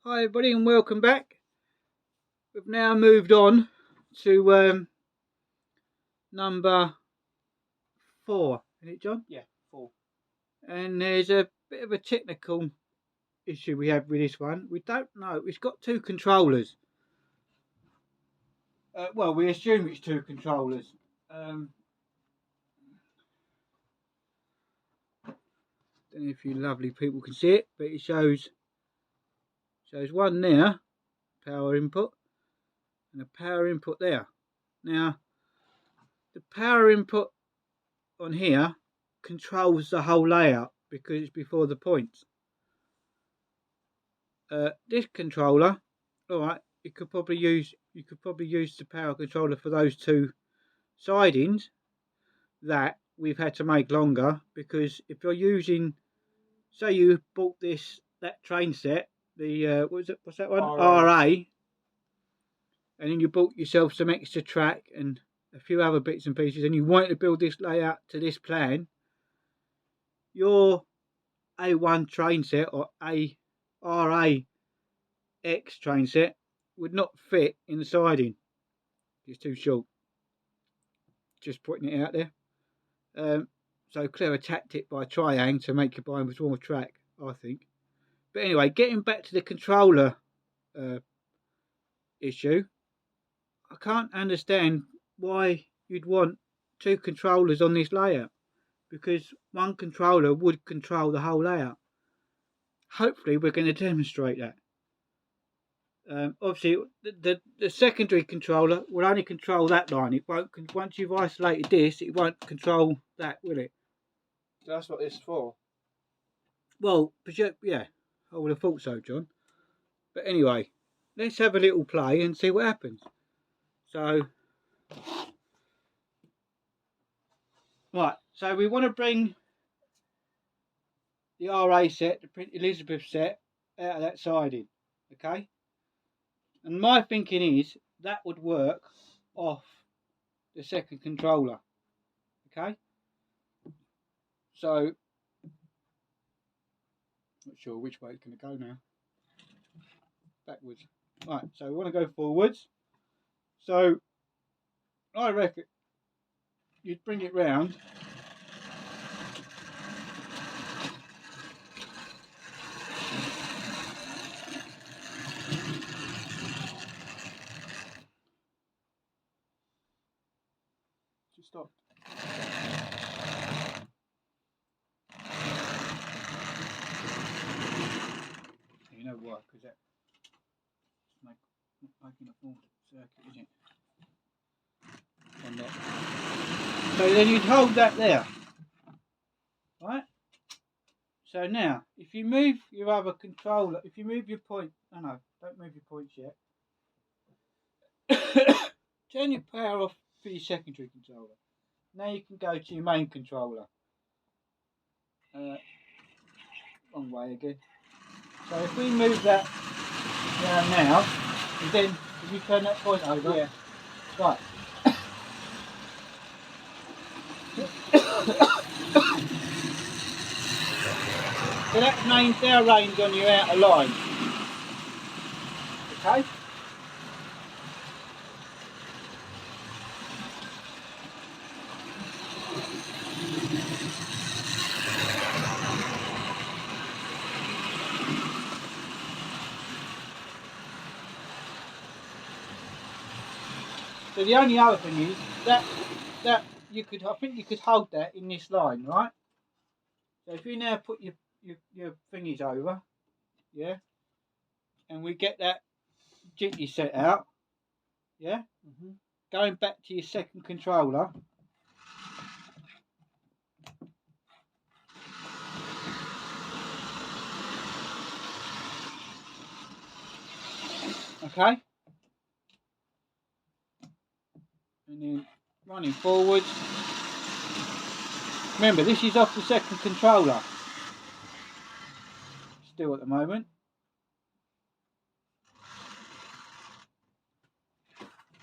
Hi everybody and welcome back. We've now moved on to number 4, isn't it, John? Yeah, 4. And there's a bit of a technical issue we have with this one. We don't know. It's got 2 controllers. Well, we assume it's 2 controllers. Don't know if you lovely people can see it, but it shows one there, power input, and a power input there. Now, the power input on here controls the whole layout because it's before the points. This controller, all right, you could probably use the power controller for those 2 sidings that we've had to make longer, because if you're using, say you bought that train set, the what's that one, RA, and then you bought yourself some extra track and a few other bits and pieces, and you wanted to build this layout to this plan, your A1 train set or a RA X train set would not fit in the siding. It's too short. Just putting it out there. So clever tactic by Triang to make you buy more track, I think. But anyway, getting back to the controller issue, I can't understand why you'd want 2 controllers on this layout, because one controller would control the whole layout. Hopefully we're going to demonstrate that. Obviously, the secondary controller will only control that line. It won't. Once you've isolated this, it won't control that, will it? That's what it's for. Well, yeah, I would have thought so, John. But anyway, let's have a little play and see what happens. So, right. So we want to bring the RA set, the Prince Elizabeth set, out of that siding. Okay. And my thinking is that would work off the second controller. Okay. So, not sure which way it's going to go now. Backwards. Right, so we want to go forwards. So, I reckon you'd bring it round. Just stop. You know why? Because that's making a full circuit, isn't it? On that. So then you'd hold that there. Right? So now, if you move your other controller, if you move your point, no, don't move your points yet. Turn your power off for your secondary controller. Now you can go to your main controller. Wrong way again. So if we move that down now, and then if you turn that point over, yeah, right. So that now range on your outer line. Okay? So the only other thing is that you could, I think you could hold that in this line, right? So if you now put your thingies over, yeah, and we get that jitty set out, yeah, going back to your second controller. Okay, and then running forwards. Remember, this is off the second controller. Still at the moment.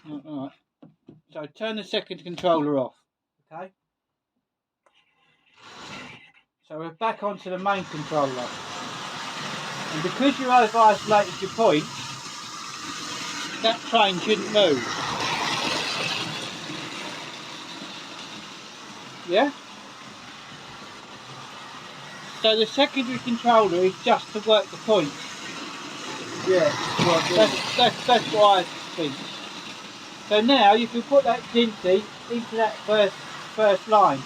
Alright. So turn the second controller off. Okay. So we're back onto the main controller. And because you over isolated your point, that train shouldn't move. Yeah? So the secondary controller is just to work the point. Yeah. That's what I think. So now you can put that Dinty into that first line.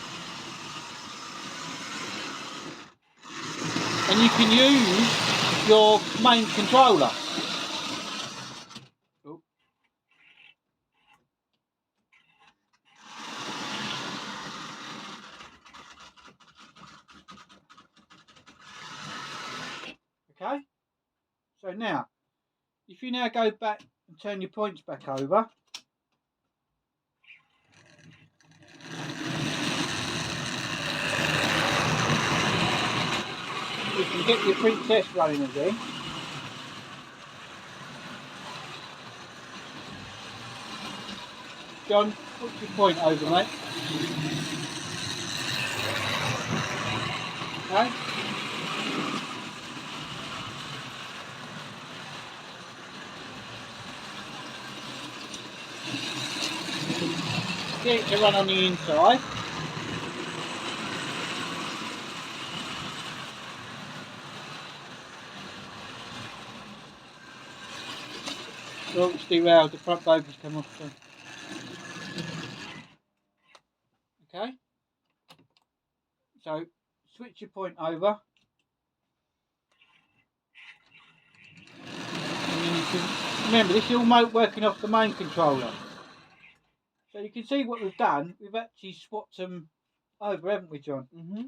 And you can use your main controller. Oh. Okay? So now, if you now go back and turn your points back over, you can get your princess running again. John, put your point over, mate. Okay? Get it to run on the inside. Oh, it's derailed, the front bogies come off. So. Okay? So, switch your point over. And then you can, remember, this is all working off the main controller. So you can see what we've done. We've actually swapped them over, haven't we, John? Mm-hmm.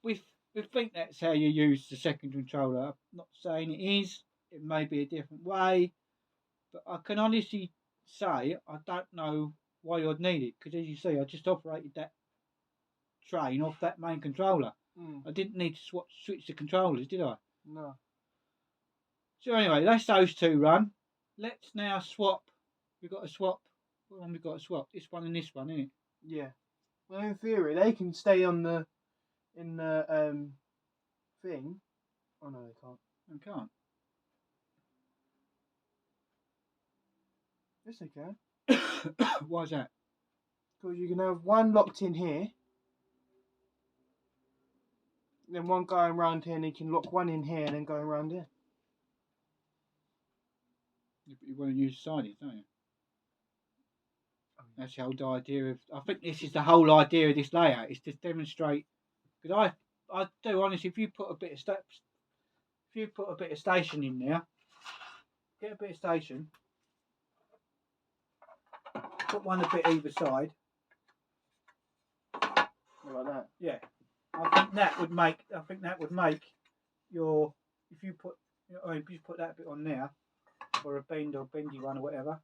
We think that's how you use the second controller. I'm not saying it is. It may be a different way. But I can honestly say I don't know why you'd need it. Because as you see, I just operated that train off that main controller. I didn't need to switch the controllers, did I? No. So anyway, that's those two run. Let's now swap. We've got to swap. What one we've got to swap? This one and this one, isn't it? Yeah. Well, in theory, they can stay on the thing. Oh no, they can't. I can't. Yes, they can. Why is that? Because you can have one locked in here, then one going around here, and you can lock one in here and then going around here. You want to use sidings, don't you? That's the whole idea of. I think this is the whole idea of this layout is to demonstrate. Because I do honestly, if you put a bit of steps, if you put a bit of station in there, get a bit of station, put one a bit either side. Like that. Yeah, I think that would make. I think that would make your. If you put, if you put that bit on there, or a bend or bendy one or whatever,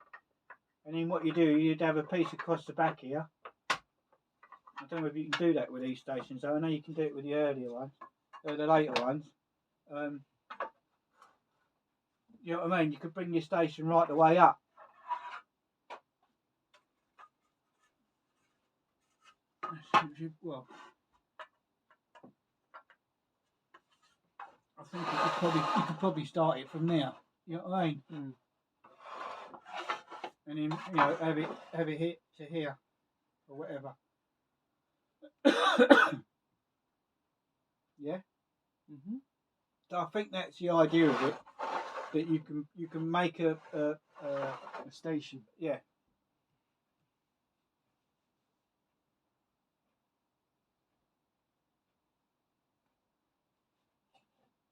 and then what you do, you'd have a piece across the back here. I don't know if you can do that with these stations, though. I know you can do it with the earlier ones, the later ones. You know what I mean? You could bring your station right the way up. Well, I think you could probably start it from there. You know what I mean? And then have it hit to here or whatever. Yeah. So I think that's the idea of it. That you can make a station. Yeah.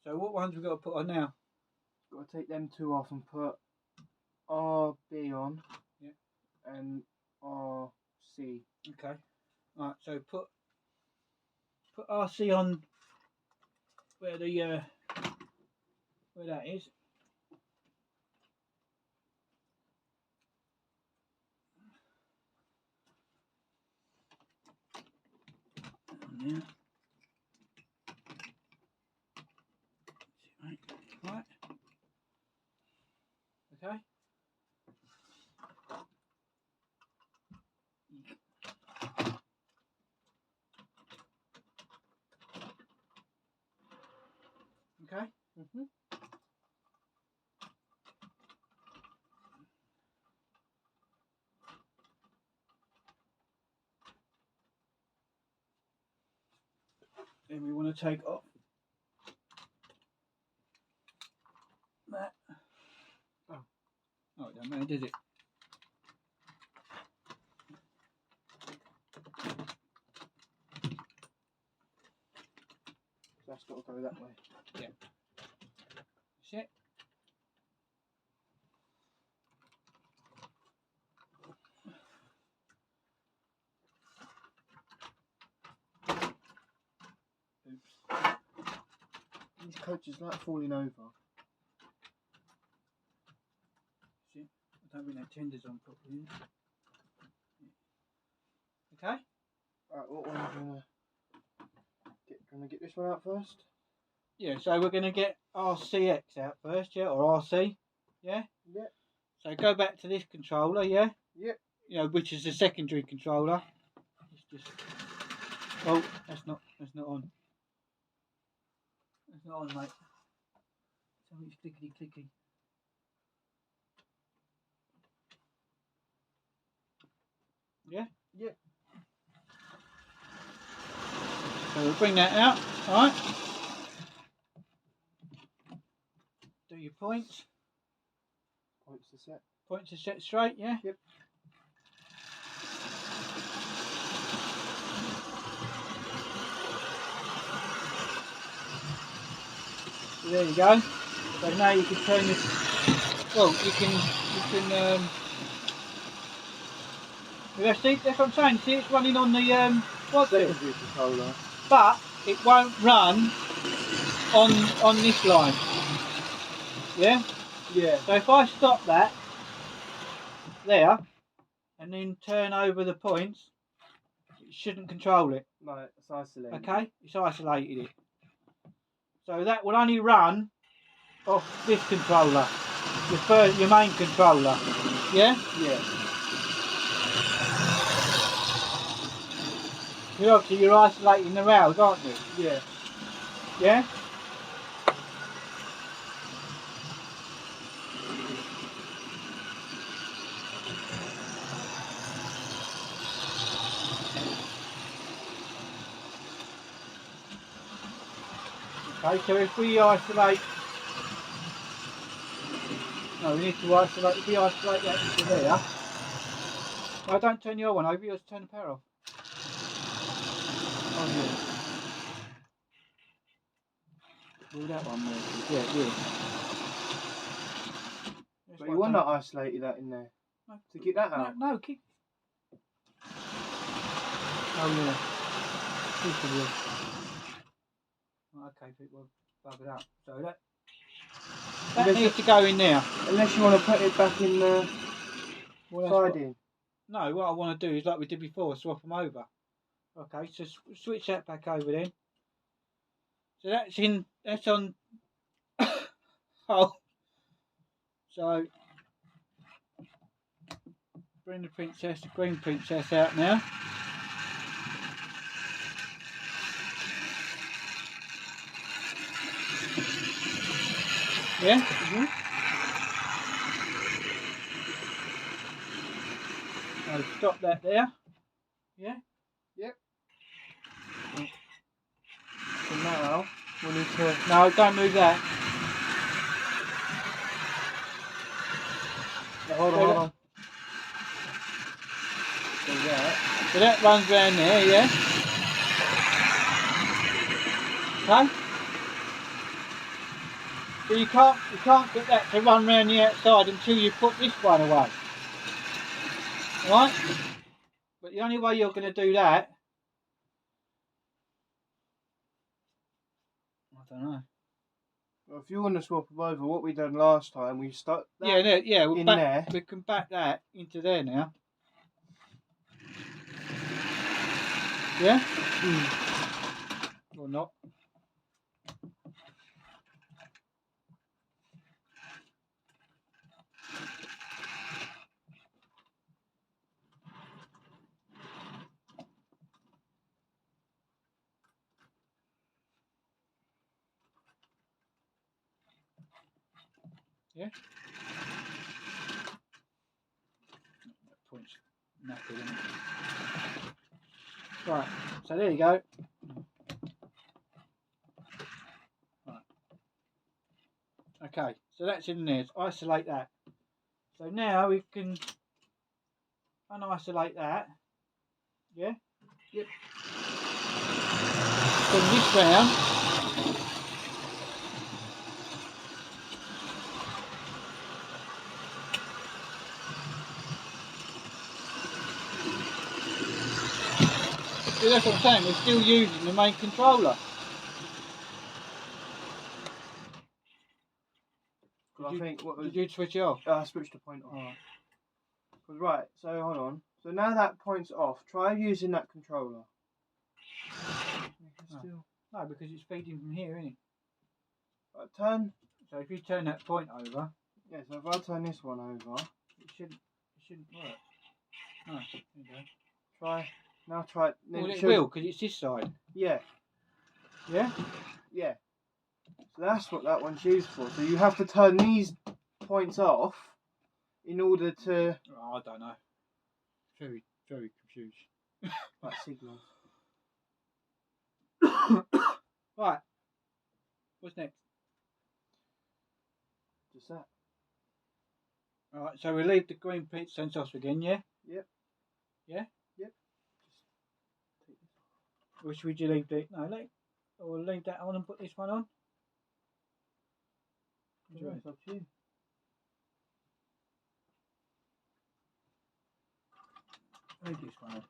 So what ones we got to put on now? Got to take them two off and put RB on. Yeah. And RC. Okay. Right. So put RC on where that is. Yeah. Right. Okay. Okay. Mhm. Then we want to take off that. Oh, it don't matter, does it? That's got to go that way. Yeah. That's it. Oops. These coaches like falling over. See? I don't think that tender's on properly. Okay. Alright, what one are we gonna get this one out first? Yeah, so we're going to get RCX out first, yeah, or RC, yeah? Yeah. So go back to this controller, yeah? Yep. You know, which is the secondary controller. It's just, oh, that's not on. That's not on, mate. Something's clickety clicky. Yeah? Yeah. So we'll bring that out, alright? Do your points. Points to set. Points are set straight, yeah? Yep. So there you go. So now you can turn this, well, you can, yeah, see, that's what I'm saying, see it's running on the, what's it? Secondary controller. But it won't run on this line. Yeah? Yeah. So if I stop that there and then turn over the points, it shouldn't control it. No, it's isolated. Okay? It's isolated it. So that will only run off this controller, your main controller. Yeah? Yeah. You're isolating the rails, aren't you? Yeah. Yeah? Okay, so if we isolate, no, we need to isolate, if we isolate that into there, no, don't turn your one over, you just turn the power off. Oh yeah. Will that one work? Yeah, it will. But you want to isolate that in there. No. To get that out. No, keep. Oh yeah. Keep it will. Okay, people bug it up. So that needs to go in there. Unless you want to put it back in the siding. No, what I want to do is like we did before, swap them over. Okay, so switch that back over then. So that's on. Oh. So bring the green princess out now. Yeah? Mm-hmm. So stop that there. Yeah? Yep. So now we need to. No, don't move that. Hold on. So that runs round there, yeah? Okay? So you can't get that to run round the outside until you put this one away. Alright? But the only way you're going to do that, I don't know. Well, if you want to swap them over, what we done last time, we stuck that Yeah, there. We can back that into there now. Yeah? Or not. Yeah. That point's knackered, isn't it? Right. So there you go. Right. Okay. So that's in there. So isolate that. So now we can unisolate that. Yeah. Yep. Bring this round. See, that's what I'm saying, we're still using the main controller. Did you switch it off? I switched the point off. Alright. Right, so hold on. So now that point's off, try using that controller. No, because it's feeding from here, isn't it? Right, turn. So if you turn that point over, Yeah, so if I turn this one over, it shouldn't work. No, there you go. try. Now try it. Well, it will, because it's this side. Yeah. Yeah? Yeah. So that's what that one's used for. So you have to turn these points off in order to... Oh, I don't know. Very, very confused. Like signals. Right. What's next? Just that. Alright, so we leave the green pit sensor off again, yeah? Yep. Yeah? Yep. Just take this off. Or should you leave the... No, or leave that on and put this one on? Yeah, it's up to you. Leave this one on.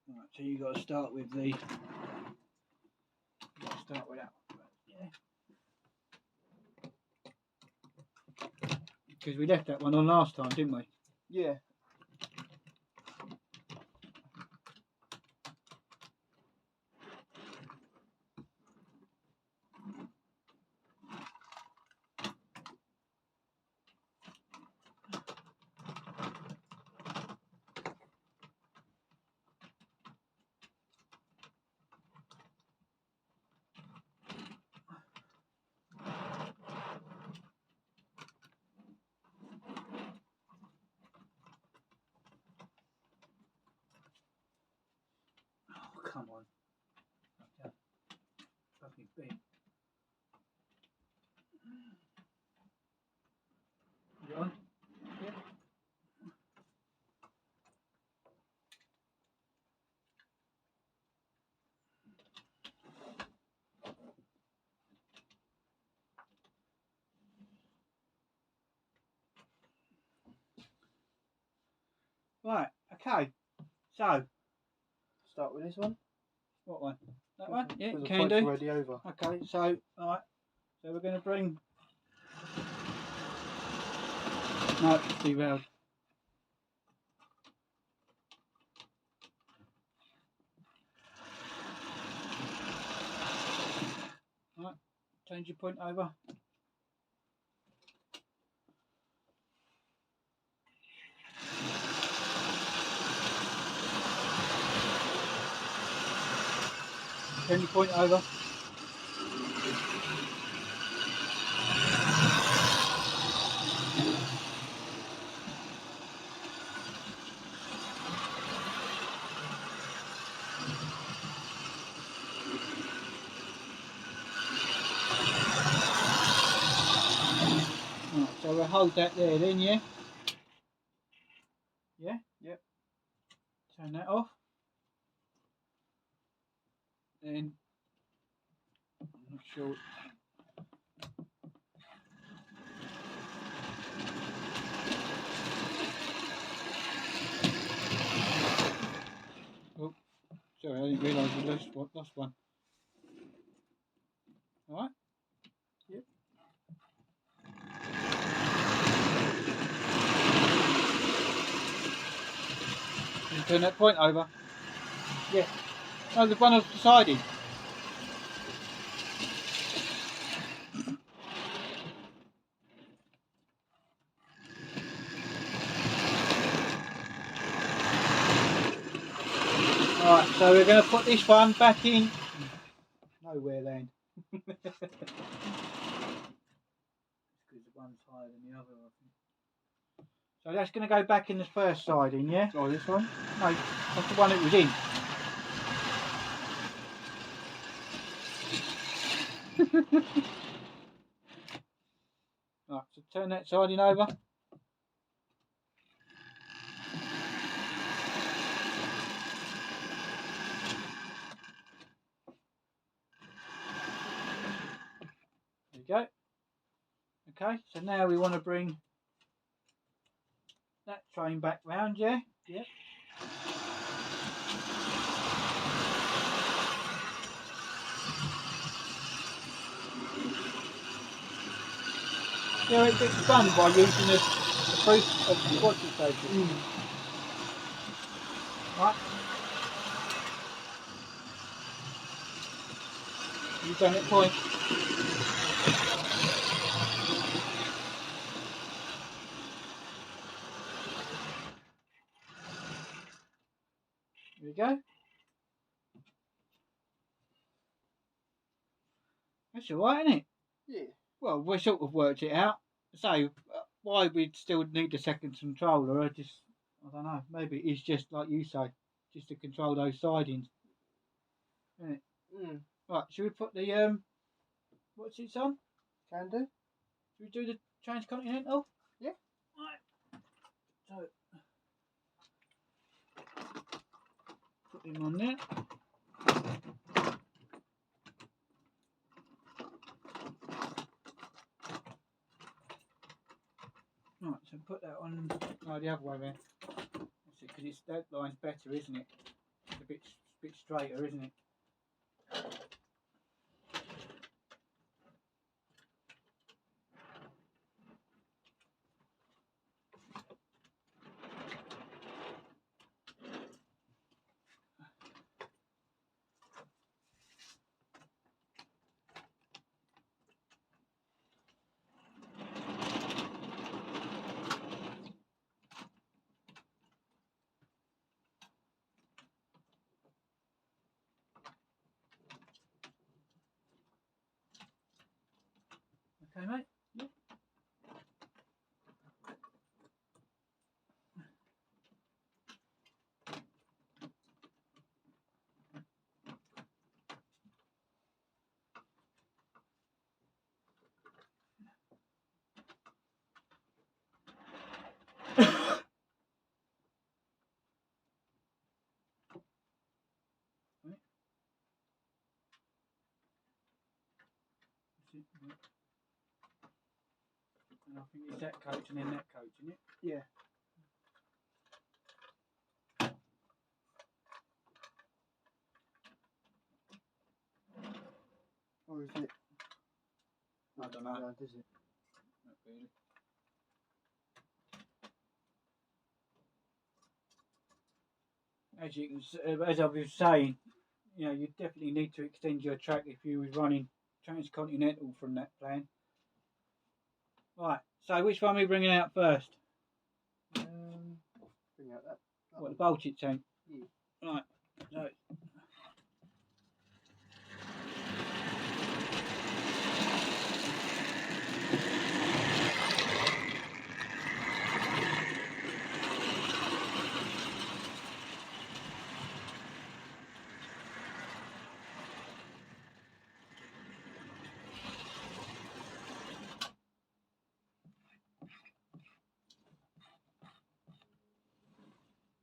Right, so you got to start with the... You got to start with that one first, yeah? Because we left that one on last time, didn't we? Yeah. Oh, come on. Okay. Fucking big. You on? Yep. Right, okay. So, Start with this one. what one? That one? Yeah, the can point's do. already over. Okay, so, alright. So we're going to bring... No, it's too loud. Alright, change your point over. Turn your point over. Right, so we'll hold that there then, yeah? Yeah? Yep. Turn that off. Then, I'm not sure. Oh, sorry, I didn't realise we lost one. Alright? Yep. Can you turn that point over? Yeah. No, the one I was deciding. Right, so we're going to put this one back in. Nowhere then. Because one's higher than the other, I think. So that's going to go back in the first siding, yeah? Oh, this one? No, that's the one it was in. Right, so turn that siding over. There you go. Okay, so now we want to bring that train back round, yeah? Yep. Yeah, it's done by using the proof of the watch station. Right. You've done it, point. There you go. That's alright, isn't it? Yeah. Well, we sort of worked it out. So, why we'd still need the second controller, I don't know. Maybe it's just like you say, just to control those sidings. Isn't it? Right, should we put the, what's it on? Can do. Should we do the transcontinental? Yeah. Right. So, put him on there. Right, so put that on, the other way then. Because that line's better, isn't it? It's a bit straighter, isn't it? Okay, mate? Yeah. And I think it's that coach and then that coach, isn't it? Yeah. Or is it? I don't know. No, does it? Not really. As you can, as I was saying, you know, you definitely need to extend your track if you was running transcontinental from that plan. Right. So which one are we bringing out first? Bring out that. What, the Baltic tank? Yeah. Right. So.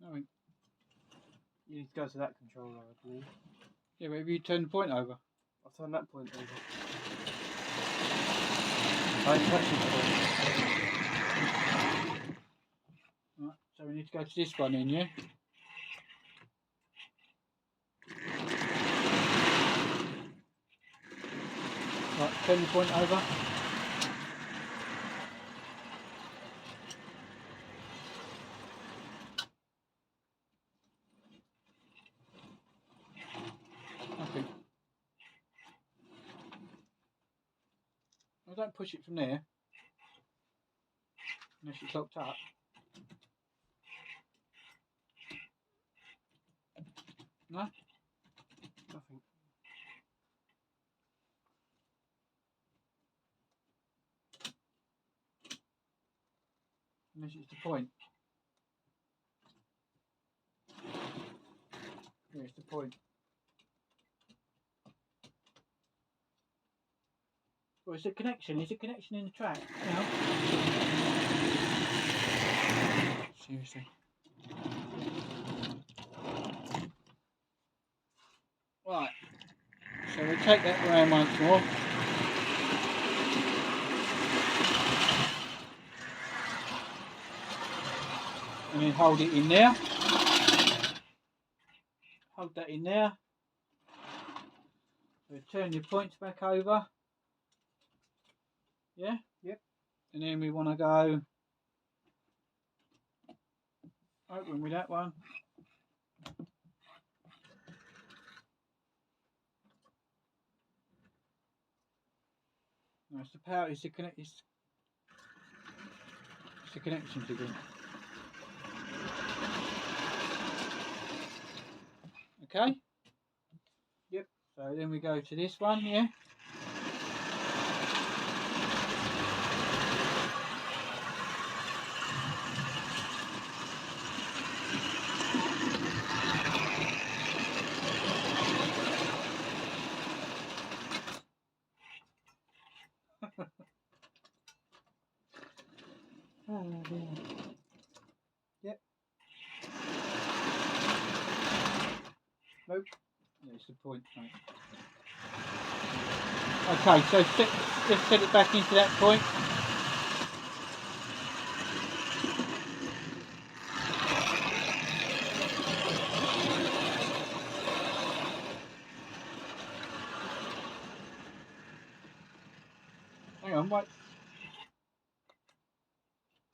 No, You need to go to that controller, I believe. yeah, but if you turn the point over. I'll turn that point over. I ain't touching the point. Right, so we need to go to this one then, yeah? Right, turn the point over. Okay. Well, don't push it from there. Unless it's locked up. No? Nothing. Unless it's the point. Yeah, it's the point. Well, it's a connection. It's a connection in the track. Now. Seriously. Right. So we take that around once more. And then hold it in there. Hold that in there. So turn your points back over. Yeah? Yep. And then we want to go open with that one. No, it's the power, it's the connection to it. Okay? Yep. So then we go to this one, yeah? Oh dear. Yep. Nope. There's the point, mate. Okay, so let's set it back into that point. Hang on, wait.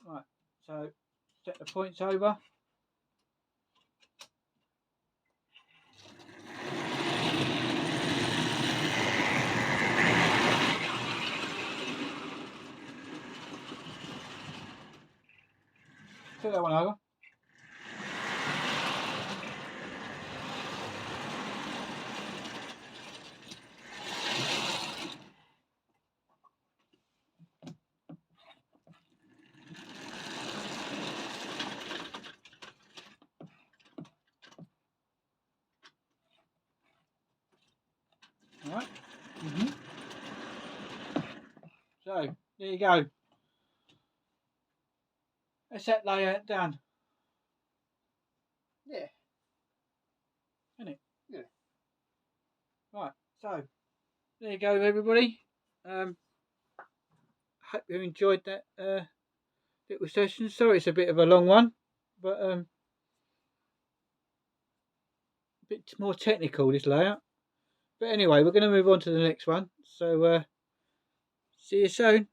Right, so set the points over. Set that one over. Alright. So, there you go. That's that layout done. Yeah. Isn't it? Yeah. Right, so there you go, everybody. Hope you enjoyed that little session. Sorry it's a bit of a long one, but a bit more technical, this layout. But anyway, we're going to move on to the next one. So see you soon.